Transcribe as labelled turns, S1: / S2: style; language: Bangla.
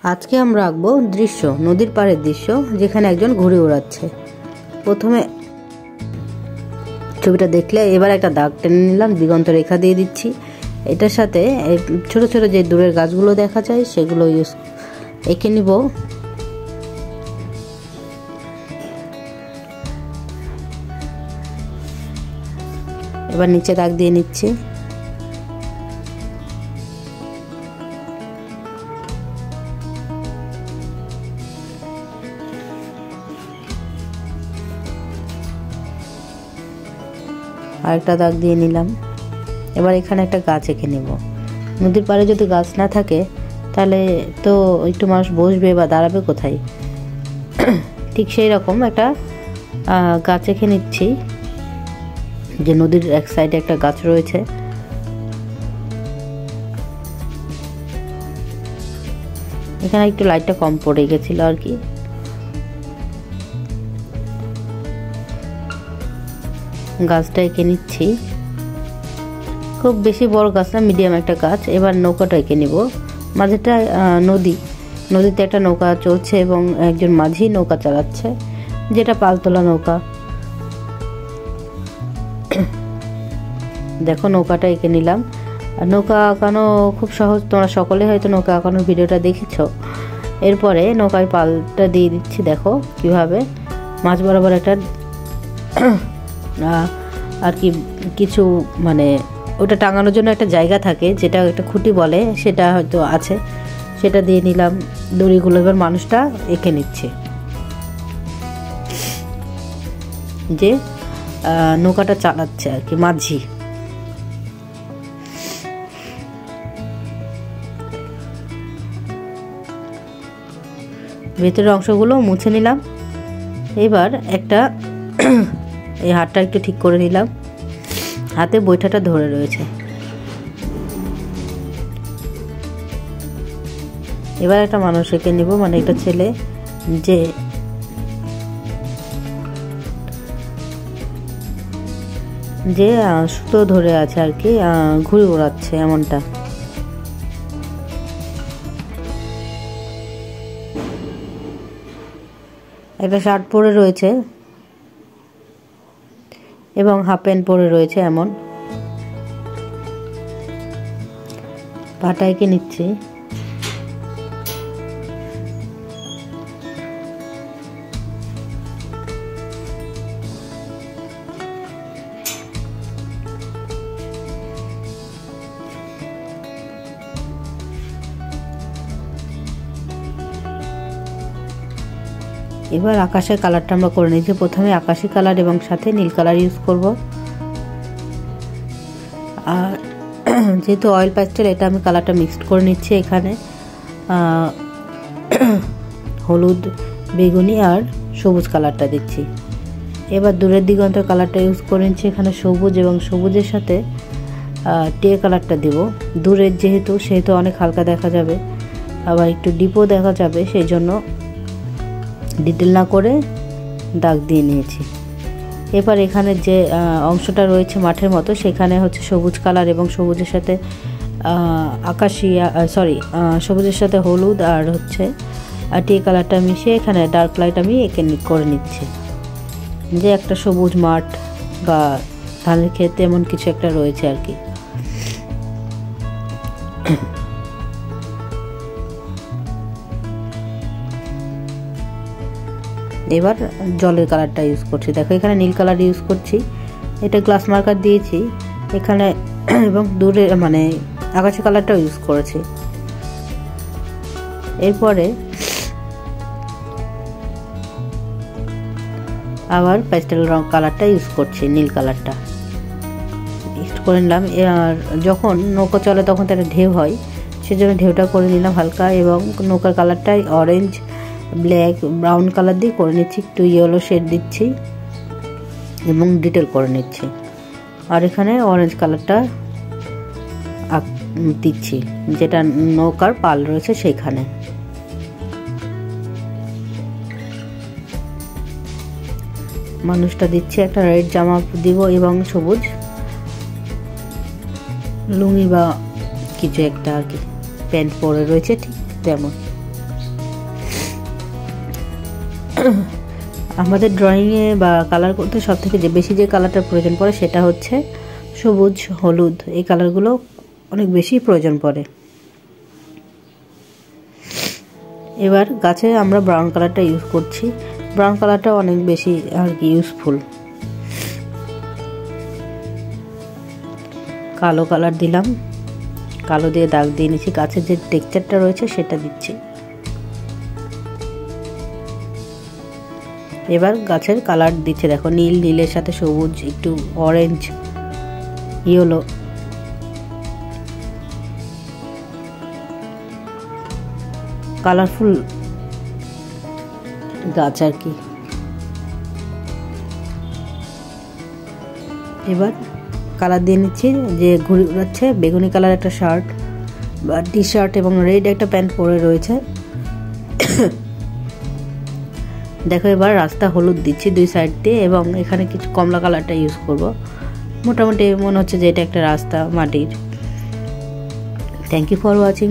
S1: আজকে আমরা আঁকবো দৃশ্য, নদীর পাড়ের দৃশ্য যেখানে একজন ঘুড়ি ওড়াচ্ছে। প্রথমে ছবিটা দেখলে এবার একটা দাগ টেনে নিলাম, দিগন্ত রেখা দিয়ে দিচ্ছি। এটার সাথে ছোট ছোট যে দূরের গাছগুলো দেখা যায় সেগুলো এঁকে নিব। এবার নিচে দাগ দিয়ে নিচ্ছি। আরেকটা দাগ দিয়ে নিলাম। এবার এখানে একটা গাছ এঁকে নেব। নদীর পাড়ে যদি গাছ না থাকে তাহলে তো একটু মানুষ বসবে বা দাঁড়াবে কোথায়, ঠিক সেই রকম একটা গাছ এঁকে নিচ্ছি। যে নদীর এক সাইডে একটা গাছ রয়েছে, এখানে একটু লাইটটা কম পড়ে গেছিল আর কি। গাছটা এঁকে নিচ্ছি, খুব বেশি বড় গাছ না, মিডিয়াম একটা গাছ। এবার নৌকাটা এঁকে নিব। মাঝেটা নদীতে একটা নৌকা চলছে এবং একজন মাঝি নৌকা চালাচ্ছে, যেটা পালতোলা নৌকা। দেখো নৌকাটা এঁকে নিলাম। নৌকা আঁকানো খুব সহজ, তোমরা সকলে হয়তো নৌকা আঁকানোর ভিডিওটা দেখেছো। এরপরে নৌকায় পালটা দিয়ে দিচ্ছি। দেখো কিভাবে মাঝ বরাবর একটা আর কি কিছু মানে ওটা টাঙানোর জন্য একটা জায়গা থাকে, যেটা একটা খুঁটি বলে, সেটা হয়তো আছে, সেটা দিয়ে নিলাম দড়িগুলো। এবার মানুষটা এঁকে নিচ্ছে, যে নৌকাটা চালাচ্ছে আর কি, মাঝি। ভেতরের অংশগুলো মুছে নিলাম। এবার একটা এই হাতটা একটু ঠিক করে নিলাম, হাতে বৈঠাটা ধরে রয়েছে। এবার একটা মানুষ এঁকে নিব, মানে একটা ছেলে যে সুতো ধরে আছে আর কি, ঘুড়ি ওড়াচ্ছে এমনটা। একটা শার্ট পরে রয়েছে এবং হাফ প্যান্ট পরে রয়েছে এমন। পাটা এঁকে নিচ্ছি। এবার আকাশের কালারটা আমরা করে নিচ্ছি। প্রথমে আকাশি কালার এবং সাথে নীল কালার ইউজ করব। আর যেহেতু অয়েল প্যাস্টেল, এটা আমি কালারটা মিক্সড করে নিচ্ছি। এখানে হলুদ, বেগুনি আর সবুজ কালারটা দিচ্ছি। এবার দূরের দিগন্তের কালারটা ইউজ করে নিচ্ছি। এখানে সবুজ এবং সবুজের সাথে টে কালারটা দিব। দূরের সেহেতু অনেক হালকা দেখা যাবে, আবার একটু ডিপও দেখা যাবে, সেই জন্য ডিটেল না করে দাগ দিয়ে নিয়েছি। এবার এখানে যে অংশটা রয়েছে মাঠের মতো, সেখানে হচ্ছে সবুজ কালার এবং সবুজের সাথে সবুজের সাথে হলুদ আর হচ্ছে টে কালারটা মিশিয়ে এখানে ডার্ক লাইট আমি এঁকে করে নিচ্ছি। যে একটা সবুজ মাঠ বা ধানের ক্ষেত এমন কিছু একটা রয়েছে আর কি। এবার জলের কালারটা ইউজ করছি। দেখো এখানে নীল কালার ইউজ করছি, এটা গ্লাস মার্কার দিয়েছি এখানে, এবং দূরে মানে আকাশি কালারটাও ইউজ করেছি। এরপরে আবার প্যাস্টেল রং কালারটা ইউজ করছি, নীল কালারটা মিক্সড করে নিলাম। আর যখন নৌকা চলে তখন তার ঢেউ হয়, সেজন্য ঢেউটা করে নিলাম হালকা। এবং নৌকার কালারটাই অরেঞ্জ, ব্ল্যাক, ব্রাউন কালার দিয়ে করে নিচ্ছি। একটু ইয়েলো শেড দিচ্ছি এবং ডিটেল করে নিচ্ছি। আর এখানে অরেঞ্জ কালারটা দিচ্ছি, যেটা নৌকার পাল রয়েছে সেইখানে। মানুষটা দিচ্ছি, একটা রেড জামা দিব এবং সবুজ লুঙ্গি বা কিছু একটা আর কি প্যান্ট পরে রয়েছে, ঠিক তেমন। আমাদের ড্রয়িংয়ে বা কালার করতে সবথেকে বেশি যে কালারটার প্রয়োজন পড়ে সেটা হচ্ছে সবুজ, হলুদ। এই কালারগুলো অনেক বেশি প্রয়োজন পড়ে। এবার গাছে আমরা ব্রাউন কালারটা ইউজ করছি। ব্রাউন কালারটা অনেক বেশি আর কি ইউজফুল। কালো কালার দিলাম, কালো দিয়ে দাগ দিয়ে নিচ্ছি। গাছের যে টেক্সচারটা রয়েছে সেটা দিচ্ছি। এবার গাছের কালার দিচ্ছে, দেখো নীল, নীলের সাথে সবুজ, একটু অরেঞ্জ, ইয়েলো। কালারফুল গাছ আর কি। এবার কালার দিয়ে নিচ্ছি। যে ঘুরে উড়াচ্ছে বেগুনি কালার একটা শার্ট বা টি শার্ট এবং রেড একটা প্যান্ট পরে রয়েছে। দেখো এবার রাস্তা হলুদ দিচ্ছি দুই সাইড দিয়ে, এবং এখানে কিছু কমলা কালারটা ইউজ করব। মোটামুটি মনে হচ্ছে যে এটা একটা রাস্তা মাটির। Thank you for watching.